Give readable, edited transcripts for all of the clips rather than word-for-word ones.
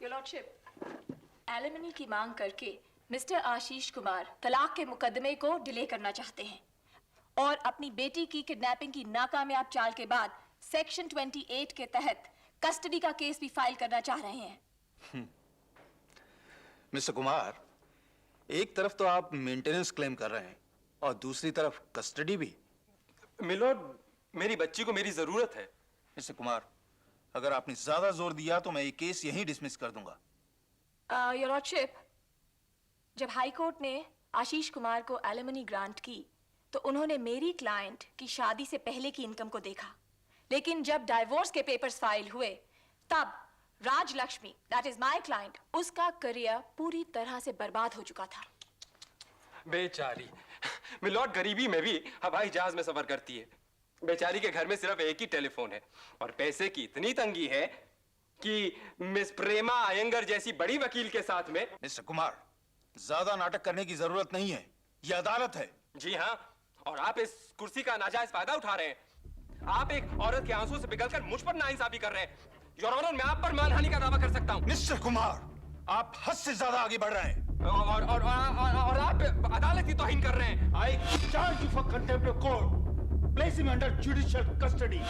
Your lordship, alimony की मांग करके मिस्टर आशीष कुमार तलाक के मुकदमे को डिले करना चाहते हैं और अपनी बेटी की किडनैपिंग की नाकामयाब चाल के बाद सेक्शन 28 के तहत कस्टडी का केस भी फाइल करना चाह रहे हैं। मिस्टर कुमार, एक तरफ तो आप मेंटेनेंस क्लेम कर रहे हैं और दूसरी तरफ कस्टडी भी। मिलोड, मेरी बच्ची को मेरी जरूरत है। मिस्टर कुमार, अगर आपने ज्यादा जोर दिया तो मैं ये केस यहीं डिसमिस कर दूंगा। योर लॉर्डशिप, जब हाई कोर्ट ने आशीष कुमार को एलिमनी ग्रांट की तो उन्होंने मेरी क्लाइंट की शादी से पहले की इनकम को देखा, लेकिन जब डाइवोर्स के पेपर्स फाइल हुए तब Rajalakshmi, that is my client, उसका करियर पूरी तरह से बर्बाद हो चुका था। बेचारी मिलोड, गरीबी में भी हवाई जहाज में सफर करती है। बेचारी के घर में सिर्फ एक ही टेलीफोन है और पैसे की इतनी तंगी है कि मिस प्रेमा अयंगर जैसी बड़ी वकील के साथ में। मिस्टर कुमार, ज्यादा नाटक करने की जरूरत नहीं है, यह अदालत है। जी हाँ, और आप इस कुर्सी का नाजायज फायदा उठा रहे हैं। आप एक औरत के आंसू से पिघलकर मुझ पर नाइंसाफी कर रहे हैं। योर ऑनर, मैं आप पर मानहानि का दावा कर सकता हूं। मिस्टर कुमार, आप हद से ज्यादा आगे बढ़ रहे हैं और आप अदालत की तौहीन कर रहे हैं। I charge you for contempt of court. Place him under judicial custody.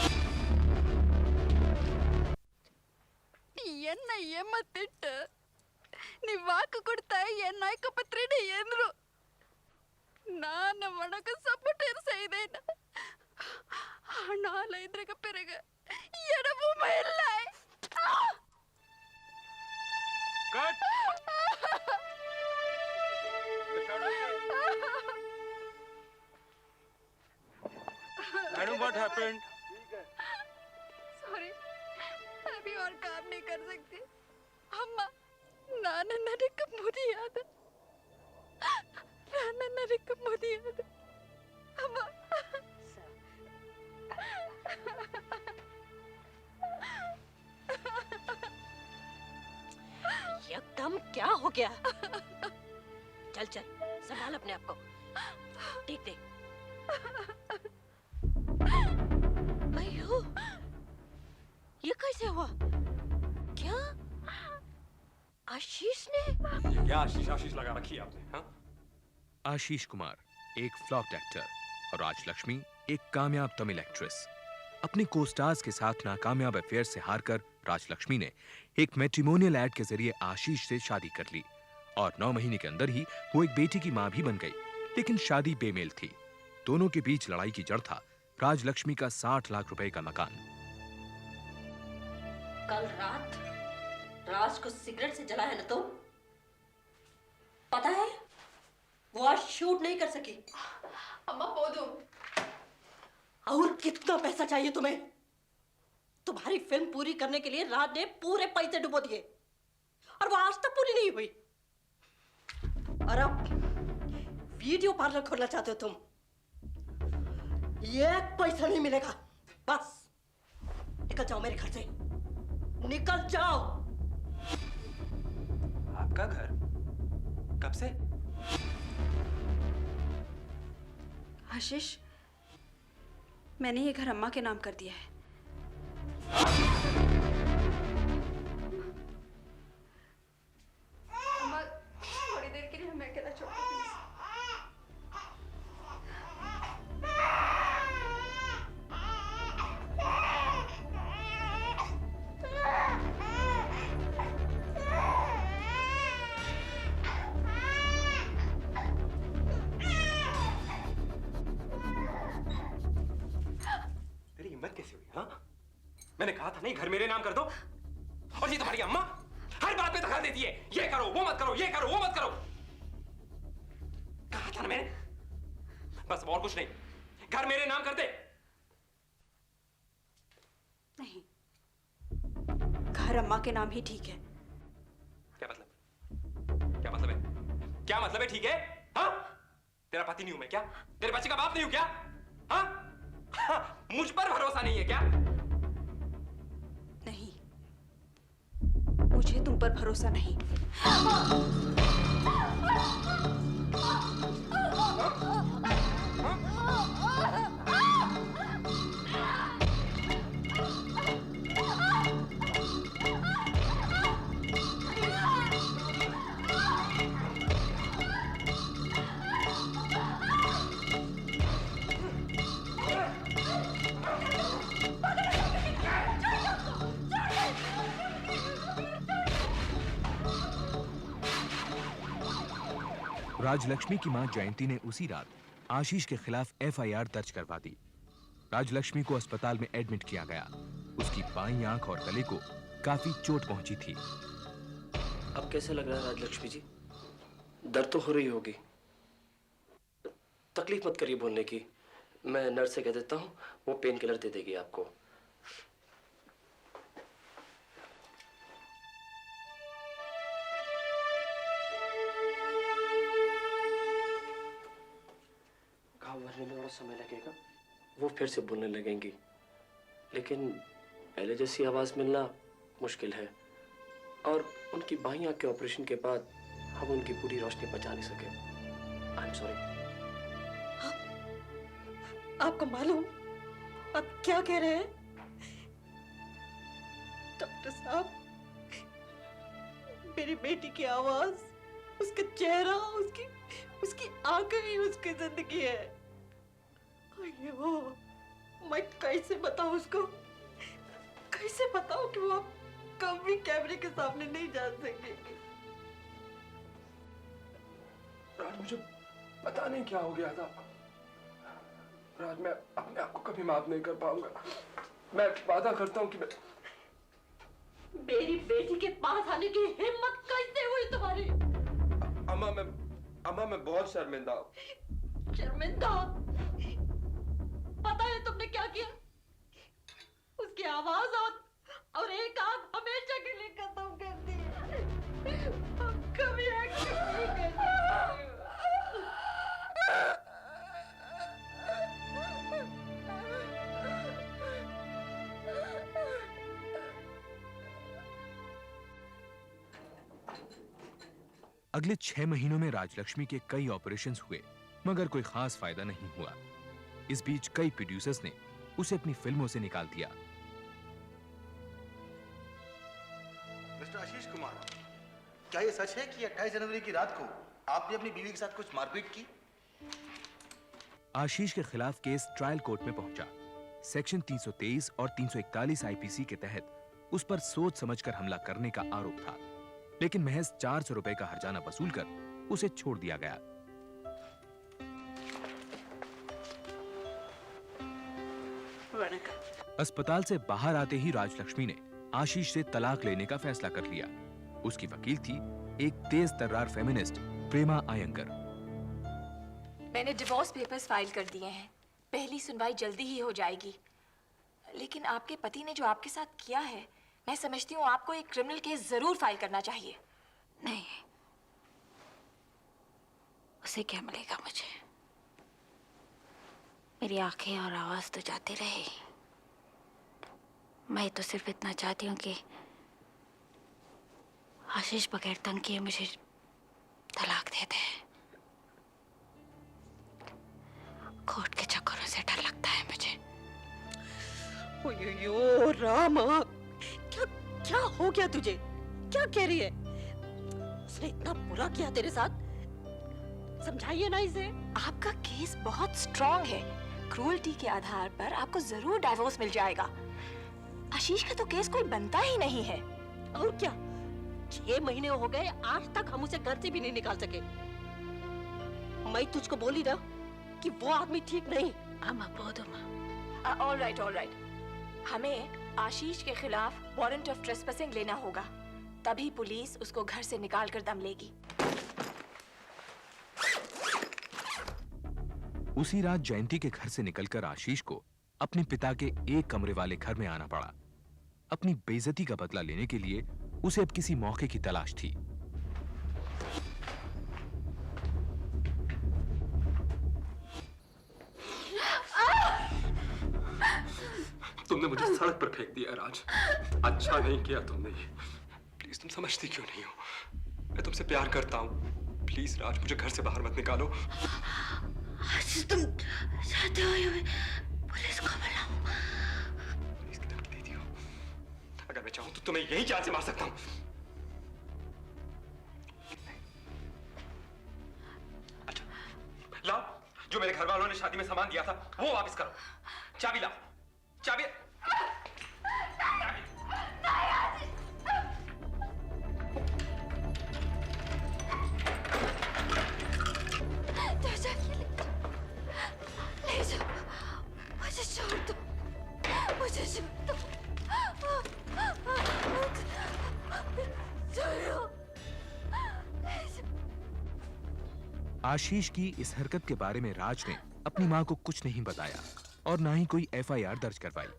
ಎನ್ನ ಎಮ್ಮತ್ತಿಟ್ಟು ನೀವು ವಾಕು ಕೊಡ್ತಾ ಎನ್ನ ಐಕಪತ್ರಿನ ಎಂದ್ರು ನಾನು ಮನಕ ಸಪೋರ್ಟ್ செய்தேன். ஆனால் இதற்கு பிறகு எடவும் இல்லை. Cut. Madam, what happened? Sorry, अभी और काम नहीं कर सकती. अम्मा, नाना नरक मुदियाद. नाना नरक मुदियाद. अम्मा. एकदम क्या हो गया? चल चल, संभाल अपने आप को। देख देख। अयो, ये कैसे हुआ? क्या आशीष ने? क्या आशीष लगा रखी है आपने? हाँ? आशीष कुमार एक फ्लॉप एक्टर और राजलक्ष्मी एक कामयाब तमिल एक्ट्रेस। अपने को-स्टार्स के साथ नाकामयाब अफेयर से हारकर राजलक्ष्मी ने एक मैट्रिमोनियल एड के जरिए आशीष से शादी कर ली और 9 महीने के अंदर ही वो एक बेटी की मां भी बन गई। लेकिन शादी बेमेल थी। दोनों के बीच लड़ाई की जड़ था राजलक्ष्मी का 60 लाख रुपए का मकान। कल रात राज को सिगरेट से जलाया ना, तो पता है वो आज शूट नहीं कर सकी। अम्मा पोदू, और कितना पैसा चाहिए तुम्हें? तुम्हारी फिल्म पूरी करने के लिए राज ने पूरे पैसे डुबो दिए और वो आज तक पूरी नहीं हुई। और अब वीडियो पार्लर खोलना चाहते हो तुम? एक पैसा नहीं मिलेगा। बस निकल जाओ मेरे घर से, निकल जाओ। आपका घर? कब से? आशीष, मैंने ये घर अम्मा के नाम कर दिया है। अम्मा, थोड़ी देर के लिए हमें अकेला छोड़ दो प्लीज। कैसे हुई? हाँ, मैंने कहा था नहीं घर मेरे नाम कर दो, और ये तुम्हारी अम्मा हर बात में दखल देती है। ये करो, वो मत करो, ये करो, वो मत करो। कहा था ना मैंने, बस और कुछ नहीं, घर मेरे नाम कर दे। नहीं, घर अम्मा के नाम ही ठीक है। क्या मतलब? क्या मतलब है? क्या मतलब है ठीक है? हाँ? तेरा पति नहीं हूं मैं क्या? तेरे बच्चे का बाप नहीं हूं क्या? हाँ? हाँ, मुझ पर भरोसा नहीं है क्या? नहीं, मुझे तुम पर भरोसा नहीं। राजलक्ष्मी की मां जयंती ने उसी रात आशीष के खिलाफ एफआईआर दर्ज करवा दी। राजलक्ष्मी को अस्पताल में एडमिट किया गया। उसकी बाईं आंख और गले को काफी चोट पहुंची थी। अब कैसे लग रहा है राजलक्ष्मी जी? दर्द तो हो रही होगी। तकलीफ मत करिए बोलने की, मैं नर्स से कह देता हूँ, वो पेन किलर दे देगी आपको। घाव भरने में थोड़ा समय लगेगा, वो फिर से बोलने लगेंगी, लेकिन पहले जैसी आवाज मिलना मुश्किल है। और उनकी बाईं आंख के ऑपरेशन के बाद हम उनकी पूरी रोशनी बचा नहीं सके। आई एम सॉरी। आपको मालूम आप क्या कह रहे हैं? डॉक्टर साहब, मेरी बेटी की आवाज, उसका चेहरा, उसकी आंखें ही उसकी जिंदगी है। अयो, मैं कैसे बताऊं उसको? कैसे बताऊं कि वो कभी कैमरे के सामने नहीं जा सकेगी? राज, मुझे पता नहीं क्या हो गया था। राज, मैं अपने आप को कभी माफ नहीं कर पाऊंगा। मैं वादा करता हूँ कि मेरी बेटी के पास आने की हिम्मत कैसे हुई तुम्हारी? अम्मा मैं बहुत शर्मिंदा हूँ। शर्मिंदा? पता है तुमने क्या किया? उसकी आवाज और एक आंख हमेशा के लिए खत्म कर दी। अब कभी एक्टिंग नहीं करनी। अगले 6 महीनों में राजलक्ष्मी के कई ऑपरेशंस हुए, मगर कोई खास फायदा नहीं हुआ। इस बीच कई प्रोड्यूसर्स ने उसे अपनी फिल्मों से निकाल दिया। मिस्टर आशीष कुमार, क्या ये सच है कि 28 जनवरी की रात को आपने अपनी बीवी के साथ कुछ मारपीट की? आशीष के खिलाफ केस ट्रायल कोर्ट में पहुंचा। सेक्शन 323 और 341 आईपीसी के तहत उस पर सोच समझकर हमला करने का आरोप था, लेकिन महज 400 रुपए का हर्जाना वसूल कर उसे छोड़ दिया गया। अस्पताल से बाहर आते ही राजलक्ष्मी ने आशीष से तलाक लेने का फैसला कर लिया। उसकी वकील थी एक तेज तर्रार फेमिनिस्ट प्रेमा अयंगर। मैंने डिवोर्स पेपर्स फाइल कर दिए हैं। पहली सुनवाई जल्दी ही हो जाएगी। लेकिन आपके पति ने जो आपके साथ किया है, मैं समझती हूँ आपको एक क्रिमिनल केस जरूर फाइल करना चाहिए। नहीं, उसे क्या मिलेगा मुझे? मेरी आंखें और आवाज तो जाती रही। मैं तो सिर्फ इतना चाहती हूँ कि आशीष बगैर तंग किए मुझे तलाक दे दे। कोर्ट के चक्करों से डर लगता है मुझे। ओयो रामा, क्या हो गया तुझे? क्या कह रही है? उसने इतना बुरा किया तेरे साथ? समझाइए ना इसे। आपका केस बहुत स्ट्रॉन्ग है। क्रूअल्टी के आधार पर आपको जरूर डाइवोर्स मिल जाएगा। आशीष का तो केस कोई बनता ही नहीं है। और क्या, 6 महीने हो गए, आज तक हम उसे घर से भी नहीं निकाल सके। मैं तुझको बोली ना कि वो आदमी ठीक नहीं। अम्मा बहुत अम्मा। All right. हमें आशीष के खिलाफ वारंट ऑफ ट्रेसपेसिंग लेना होगा, तभी पुलिस उसको घर से निकाल कर दम लेगी। उसी रात जयंती के घर से निकलकर आशीष को अपने पिता के एक कमरे वाले घर में आना पड़ा। अपनी बेइज्जती का बदला लेने के लिए उसे अब किसी मौके की तलाश थी। तुमने मुझे सड़क पर फेंक दिया राज। अच्छा नहीं किया तुमने ये। प्लीज, तुम समझती क्यों नहीं हो? मैं तुमसे प्यार करता हूँ। प्लीज राज, मुझे घर से बाहर मत निकालो। तुम चाहते हो पुलिस को बुलाऊं? पुलिस की धमकी दे दी हो। अगर मैं चाहूं तो तुम्हें यही जान से मार सकता हूँ। अच्छा, लाओ, जो मेरे घर वालों ने शादी में सामान दिया था वो वापस करो। चाबी लाओ, चाबी। आशीष की इस हरकत के बारे में राज ने अपनी मां को कुछ नहीं बताया और ना ही कोई एफआईआर दर्ज करवाई।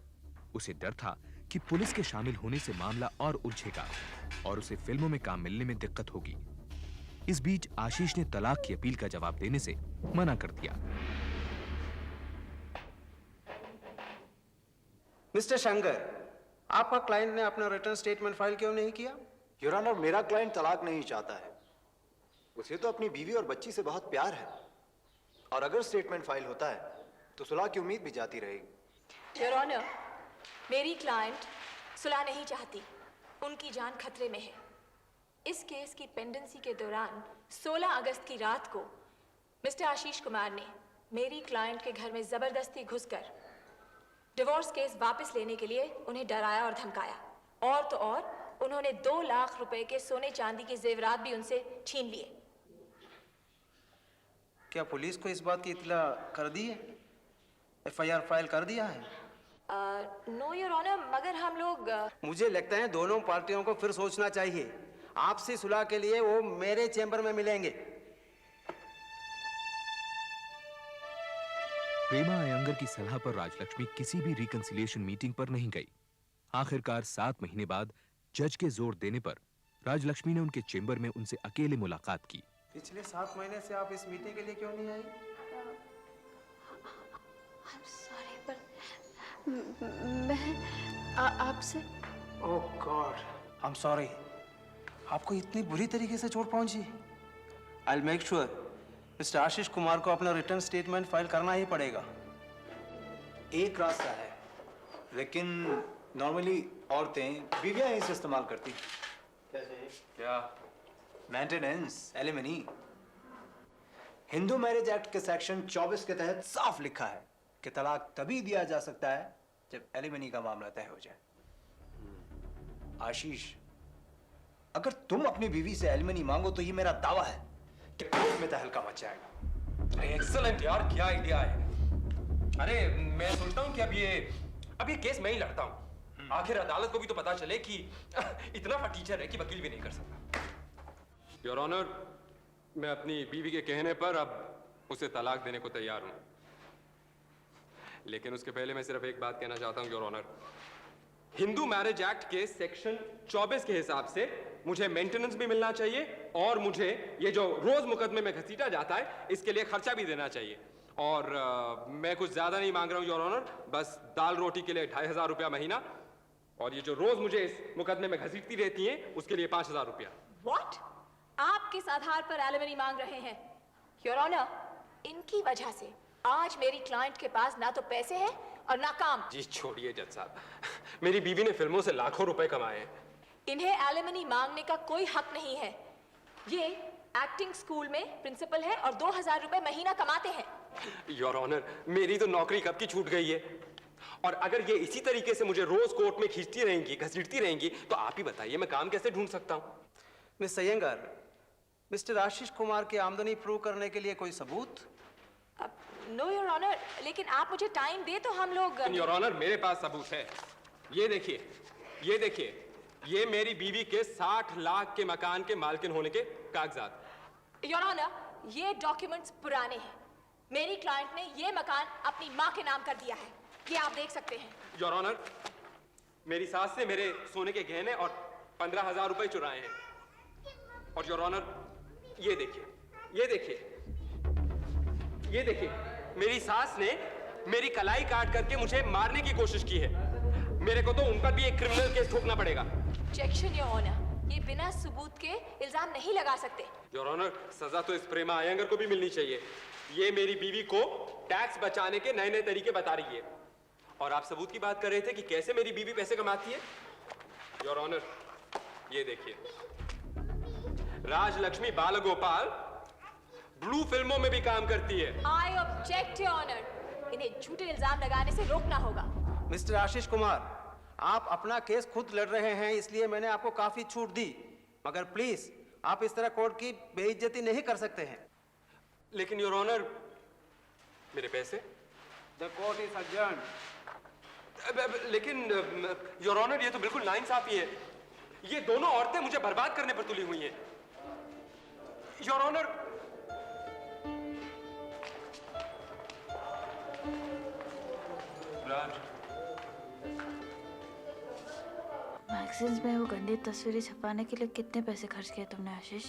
उसे डर था कि पुलिस के शामिल होने से मामला और उलझेगा और उसे फिल्मों में काम मिलने में दिक्कत होगी। इस बीच आशीष ने तलाक की अपील का जवाब देने से मना कर दिया। मिस्टर शंकर, आपका क्लाइंट ने अपना रिटर्न स्टेटमेंट फाइल क्यों नहीं किया? योर ऑनर, मेरा क्लाइंट तलाक नहीं चाहता है। उसे तो अपनी बीवी और बच्ची से बहुत प्यार है, और अगर स्टेटमेंट फाइल होता है तो सुलह की उम्मीद भी जाती रहेगी। योर ऑनर, मेरी क्लाइंट सुलह नहीं चाहती, उनकी जान खतरे में है। इस केस की पेंडेंसी के दौरान 16 अगस्त की रात को मिस्टर आशीष कुमार ने मेरी क्लाइंट के घर में जबरदस्ती घुसकर डिवोर्स केस वापस लेने के लिए उन्हें डराया और धमकाया, और तो और उन्होंने 2 लाख रुपए के सोने चांदी के जेवरात भी उनसे छीन लिए। क्या पुलिस को इस बात की इत्तला कर दी है? एफआईआर फाइल कर दिया है? नो योर ऑनर, मगर हम लोग मुझे लगता है दोनों पार्टियों को फिर सोचना चाहिए। आपसी सुलह के लिए वो मेरे चैम्बर में मिलेंगे। प्रेमा अयंगर की सलाह पर राजलक्ष्मी किसी भी रिकंसिलिएशन मीटिंग पर नहीं गई। आखिरकार 7 महीने बाद जज के जोर देने पर राजलक्ष्मी ने उनके चेंबर में उनसे अकेले मुलाकात की। पिछले 7 महीने से आप इस मीटिंग के लिए क्यों नहीं आई? सॉरी, पर मैं आपसे oh god, I am sorry. आपको इतनी बुरी तरीके से चोट पहुंची? I will make sure mister Ashish Kumar को अपना रिटर्न स्टेटमेंट फाइल करना ही पड़ेगा। एक रास्ता है, लेकिन नॉर्मली औरतें बीवियां ही इसे इस्तेमाल करती। क्या? Maintenance, alimony. Hindu marriage act के सेक्शन 24 के तहत साफ लिखा है कि तलाक तभी दिया जा सकता है जब एलिमनी का मामला तय हो जाए। आशीष, अगर तुम अपनी बीवी से एलिमनी मांगो तो ये मेरा दावा है कि कोर्ट में तहलका मच जाएगा। एक्सीलेंट यार, क्या आइडिया है। अरे मैं सोचता हूँ कि अब ये केस मैं ही लड़ता हूँ। आखिर अदालत को भी तो पता चले कि इतना फटीचर है कि वकील भी नहीं कर सकता। योर ऑनर, मैं अपनी बीवी के कहने पर अब उसे तलाक देने को तैयार हूं। लेकिन उसके पहले मैं सिर्फ एक बात कहना चाहता हूं your honour. Hindu marriage act के सेक्शन 24 के हिसाब से मुझे मेंटेनेंस भी मिलना चाहिए और मुझे ये जो रोज मुकदमे में घसीटा जाता है इसके लिए खर्चा भी देना चाहिए। और मैं कुछ ज्यादा नहीं मांग रहा हूं योर ऑनर, बस दाल रोटी के लिए 2500 रुपया महीना, और ये जो रोज मुझे इस मुकदमे में घसीटती रहती हैं उसके लिए 5000 रुपया। व्हाट? आप किस आधार पर एलिमनी मांग रहे हैं? योर ऑनर, इनकी वजह से आज मेरी क्लाइंट के पास ना तो पैसे हैं और ना काम। जी छोड़िए जज साहब, मेरी बीवी ने फिल्मों से लाखों रुपए कमाए हैं। इन्हें एलिमनी मांगने का कोई हक नहीं है। ये एक्टिंग स्कूल में प्रिंसिपल है और 2000 रुपए महीना कमाते हैं। योर ऑनर, मेरी तो नौकरी कब की छूट गई है, और अगर ये इसी तरीके से मुझे रोज कोर्ट में खींचती रहेंगी, घसीटती रहेंगी, तो आप ही बताइए मैं काम कैसे ढूंढ सकता हूँ? मिस अयंगर, मिस्टर आशीष कुमार की आमदनी प्रूव करने के लिए कोई सबूत? नो योर ऑनर, लेकिन आप मुझे टाइम दे तो हम लोग। योर ऑनर, मेरे पास सबूत है। ये देखिए, ये देखिए, ये मेरी बीवी के 60 लाख के मकान के मालकिन होने के कागजात। योर ऑनर, ये डॉक्यूमेंट्स पुराने हैं। मेरी क्लाइंट ने ये मकान अपनी माँ के नाम कर दिया है, ये आप देख सकते हैं। योर ऑनर, मेरी सास से मेरे सोने के गहने और 15,000 रुपए चुराए हैं। और योर ऑनर, ये देखिए, ये देखिए, ये देखिए, मेरी सास ने मेरी कलाई काट करके मुझे मारने की कोशिश की है। मेरे को तो उन पर भी एक क्रिमिनल केस ठोकना पड़ेगा। ऑब्जेक्शन योर ऑनर, ये बिना सबूत के इल्जाम नहीं लगा सकते। योर ऑनर, सजा तो इस प्रेमा अयंगर को भी मिलनी चाहिए। ये मेरी बीवी को टैक्स बचाने के नए नए तरीके बता रही है। और आप सबूत की बात कर रहे थे कि कैसे मेरी बीवी पैसे कमाती है। योर ऑनर, ये देखिए, राजलक्ष्मी बालगोपाल ब्लू फिल्मों में भी काम करती है। आई ऑब्जेक्ट योर ऑनर, इन्हें झूठे इल्जाम लगाने से रोकना होगा। मिस्टर आशीष कुमार, आप अपना केस खुद लड़ रहे हैं, इसलिए मैंने आपको काफी छूट दी, मगर प्लीज आप इस तरह कोर्ट की बेइज्जती नहीं कर सकते हैं। लेकिन योर ऑनर, मेरे पैसे? The court is adjourned. लेकिन योर ऑनर, ये तो बिल्कुल नाइंसाफी है। ये दोनों औरतें मुझे बर्बाद करने पर तुली हुई हैं। Your honour, Raj. मैगजीन्स में वो गंदी तस्वीरें छपाने के लिए कितने पैसे खर्च किए तुमने आशीष?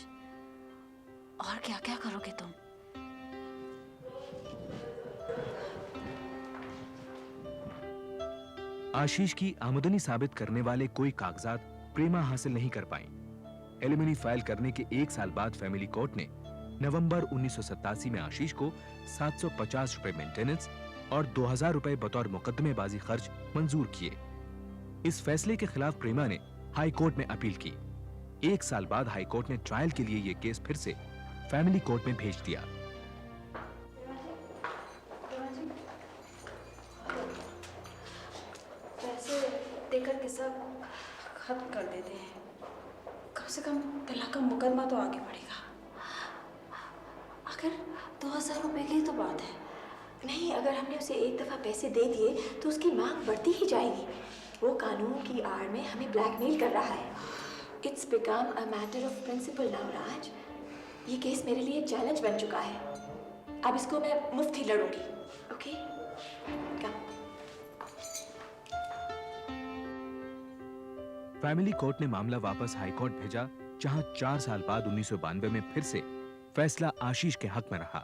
और क्या क्या करोगे तुम? आशीष की आमदनी साबित करने वाले कोई कागजात प्रेमा हासिल नहीं कर पाई। एलिमनी फाइल करने के 1 साल बाद फैमिली कोर्ट ने नवंबर 1987 में आशीष को 750 रुपए मेंटेनेंस और 2000 रुपए बतौर मुकदमेबाजी खर्च मंजूर किए। इस फैसले के खिलाफ प्रेमा ने हाई कोर्ट में अपील की। 1 साल बाद हाई कोर्ट ने ट्रायल के लिए यह केस फिर से फैमिली कोर्ट में भेज दिया। पैसे देकर किस्सा खत्म कर देते हैं, कम से कम तलाक का मुकदमा तो आगे बढ़ेगा। अगर 2000 रुपए की तो बात है। नहीं, अगर हमने उसे एक दफा पैसे दे दिए तो उसकी मांग बढ़ती ही जाएगी। वो कानून की आड़ में हमें ब्लैकमेल कर रहा है। It's become a matter of principle now Raj. ये केस मेरे लिए चैलेंज बन चुका है। अब इसको मैं मुफ्त ही लड़ूंगी। ओके, कम। फैमिली कोर्ट ने मामला वापस हाई कोर्ट भेजा, जहां 4 साल बाद 1992 में फिर से फैसला आशीष के हक में रहा।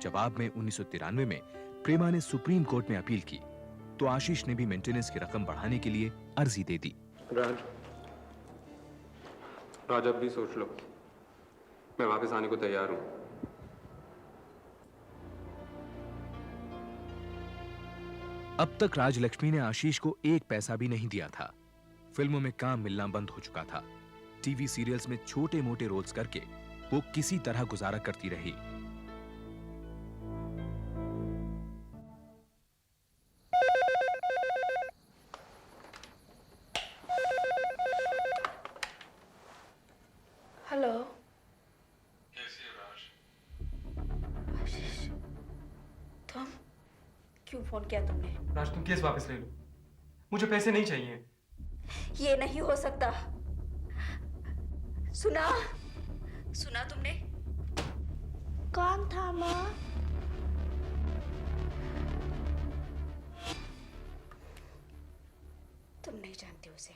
जवाब में 1993 में प्रेमा ने सुप्रीम कोर्ट में अपील की तो आशीष ने भी मेंटेनेंस की रकम बढ़ाने के लिए अर्जी दे दी। राज अब भी सोच लो, मैं वापस आने को तैयार हूं। अब तक राजलक्ष्मी ने आशीष को 1 पैसा भी नहीं दिया था। फिल्मों में काम मिलना बंद हो चुका था। टीवी सीरियल्स में छोटे मोटे रोल्स करके वो किसी तरह गुजारा करती रही। हेलो। कैसी है राज? आशीष, तुम क्यों फोन किया तुमने? राज, तुम केस वापस ले लो, मुझे पैसे नहीं चाहिए। ये नहीं हो सकता। सुना तुमने? कौन था माँ? तुम नहीं जानते उसे।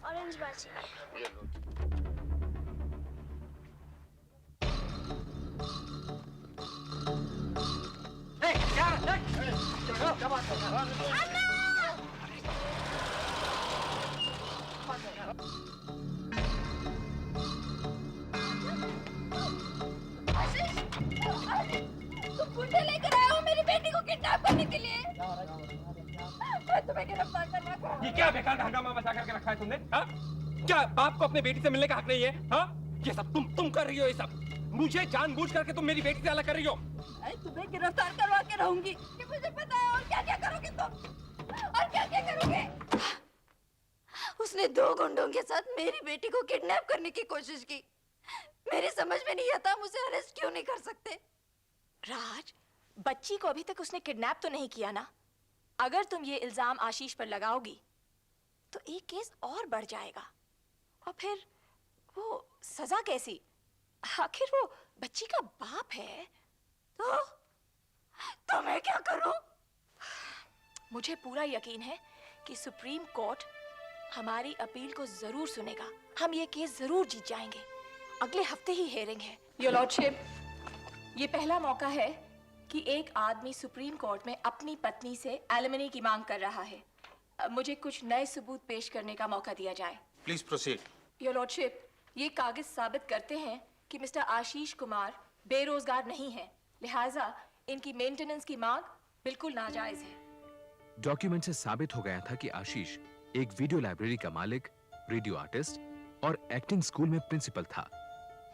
ऑरेंज बार चाहिए। क्या बात कर रहा है? तुम गुंडे लेकर आए हो मेरी बेटी को किडनैप करने के लिए। मैं तुम्हें गिरफ्तार करना चाहता हूं। ये क्या बेकार हंगामा मचा करके रखा है तुमने? हाँ? क्या बाप को अपने बेटी से मिलने का हक नहीं है? हाँ? ये सब तुम कर रही हो। ये सब मुझे जानबूझ करके तुम मेरी बेटी से अलग कर रही हो। तुम्हें गिरफ्तार करवा के रहूंगी कि मुझे पता है। और क्या क्या करोगे तुम? और क्या क्या करोगे? उसने 2 गुंडों के साथ मेरी बेटी को किडनैप करने की कोशिश की। मेरी समझ में नहीं आता हम उसे अरेस्ट क्यों नहीं कर सकते। राज, बच्ची को अभी तक उसने किडनैप तो नहीं किया ना? अगर तुम ये इल्जाम आशीष पर लगाओगी तो एक केस और बढ़ जाएगा और फिर वो सजा कैसी? आखिर वो बच्ची का बाप है। तो मैं क्या करूं? मुझे पूरा यकीन है कि सुप्रीम कोर्ट हमारी अपील को जरूर सुनेगा। हम ये केस जरूर जीत जाएंगे। अगले हफ्ते ही हेयरिंग है। योर लॉर्डशिप, ये पहला मौका है कि एक आदमी सुप्रीम कोर्ट में अपनी पत्नी से एलिमनी की मांग कर रहा है। मुझे कुछ नए सबूत पेश करने का मौका दिया जाए। Please proceed. योर लॉर्डशिप, ये कागज साबित करते हैं कि मिस्टर आशीष कुमार बेरोजगार नहीं है, लिहाजा इनकी मेंटेनेंस की मांग बिल्कुल नाजायज है। डॉक्यूमेंट से साबित हो गया था कि आशीष एक वीडियो लाइब्रेरी का मालिक, रेडियो आर्टिस्ट और एक्टिंग स्कूल में प्रिंसिपल था।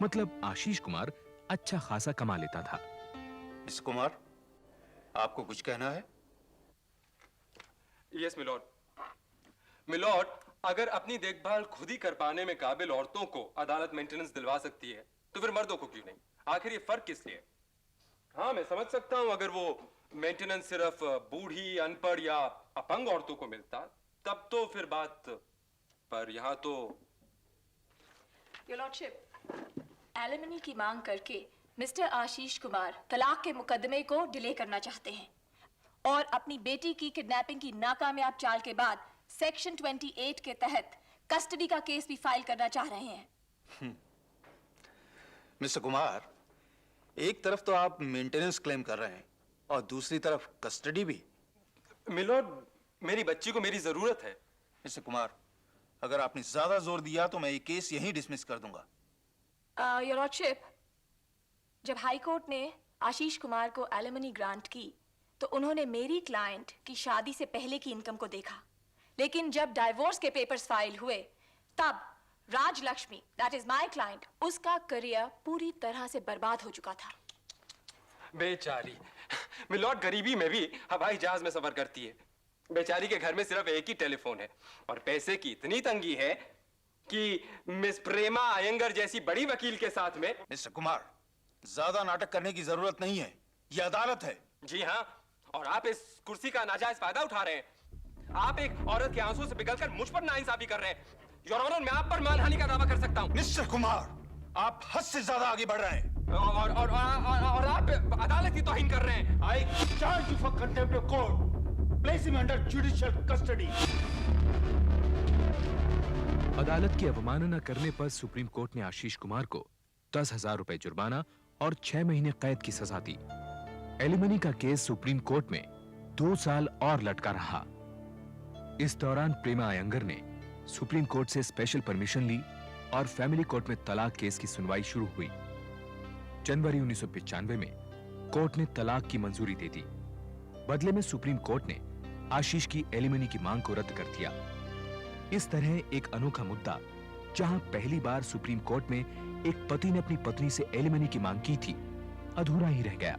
मतलब आशीष कुमार अच्छा खासा कमा लेता था। मिस्टर कुमार, आपको कुछ कहना है? Yes milord. मिलॉर्ड, अगर अपनी देखभाल खुद ही कर पाने में काबिल औरतों को अदालत मेंटेनेंस दिलवा सकती है तो फिर मर्दों को क्यों नहीं? आखिर ये फर्क किस लिए? हाँ, मैं समझ सकता हूं अगर वो मेंटेनेंस सिर्फ बूढ़ी, अनपढ़ या अपंग औरतों को मिलता तब तो फिर बात, पर यहाँ तो योर लॉर्डशिप, एलिमनी की मांग करके मिस्टर आशीष कुमार तलाक के मुकदमे को डिले करना चाहते हैं और अपनी बेटी की किडनैपिंग की नाकामयाब चाल के बाद सेक्शन 28 के तहत कस्टडी का केस भी फाइल करना चाह रहे हैं। मिस्टर कुमार, एक तरफ तो आप मेंटेनेंस क्लेम कर रहे हैं और दूसरी तरफ कस्टडी भी। मिलोड, मेरी बच्ची को मेरी जरूरत है। मिस्टर कुमार, अगर आपने ज्यादा जोर दिया तो मैं ये केस यहीं डिसमिस कर दूंगा। योर लॉर्डशिप, जब हाई कोर्ट ने आशीष कुमार को एलिमनी ग्रांट की तो उन्होंने मेरी क्लाइंट की शादी से पहले की इनकम को देखा, लेकिन जब डाइवोर्स के पेपर्स फाइल हुए तब Raj Lakshmi, that is my client, उसका करियर पूरी तरह से बर्बाद हो चुका था। बेचारी, मिलोड गरीबी में भी हवाई जहाज में सफर करती है। बेचारी के घर में सिर्फ एक ही टेलीफोन है और पैसे की इतनी तंगी है कि मिस प्रेमा अयंगर जैसी बड़ी वकील के साथ में। मिस्टर कुमार, ज्यादा नाटक करने की जरूरत नहीं है, यह अदालत है। जी हाँ, और आप इस कुर्सी का नाजायज फायदा उठा रहे हैं। आप एक औरत के आंसू से पिघलकर मुझ पर नाइंसाफी कर रहे हैं। योर ऑनर, मैं आप पर मानहानि का दावा कर सकता हूं। मिस्टर कुमार, आप हद से ज्यादा आगे बढ़ रहे हैं और आप अदालती तौहीन कर रहे हैं। I charge you for contempt of court. Place him under judicial custody. अदालत की अवमानना करने पर सुप्रीम कोर्ट ने आशीष कुमार को 10,000 रुपए जुर्माना और 6 महीने कैद की सजा दी। एलिमनी का केस सुप्रीम कोर्ट में 2 साल और लटका रहा। इस दौरान प्रेमा अयंगर ने सुप्रीम कोर्ट से स्पेशल परमिशन ली और फैमिली कोर्ट में तलाक केस की सुनवाई शुरू हुई। जनवरी 1995 में कोर्ट ने तलाक की मंजूरी दे दी। बदले में सुप्रीम कोर्ट ने आशीष की एलिमनी की मांग को रद्द कर दिया। इस तरह एक अनोखा मुद्दा, जहां पहली बार सुप्रीम कोर्ट में एक पति ने अपनी पत्नी से एलिमनी की मांग की थी, अधूरा ही रह गया।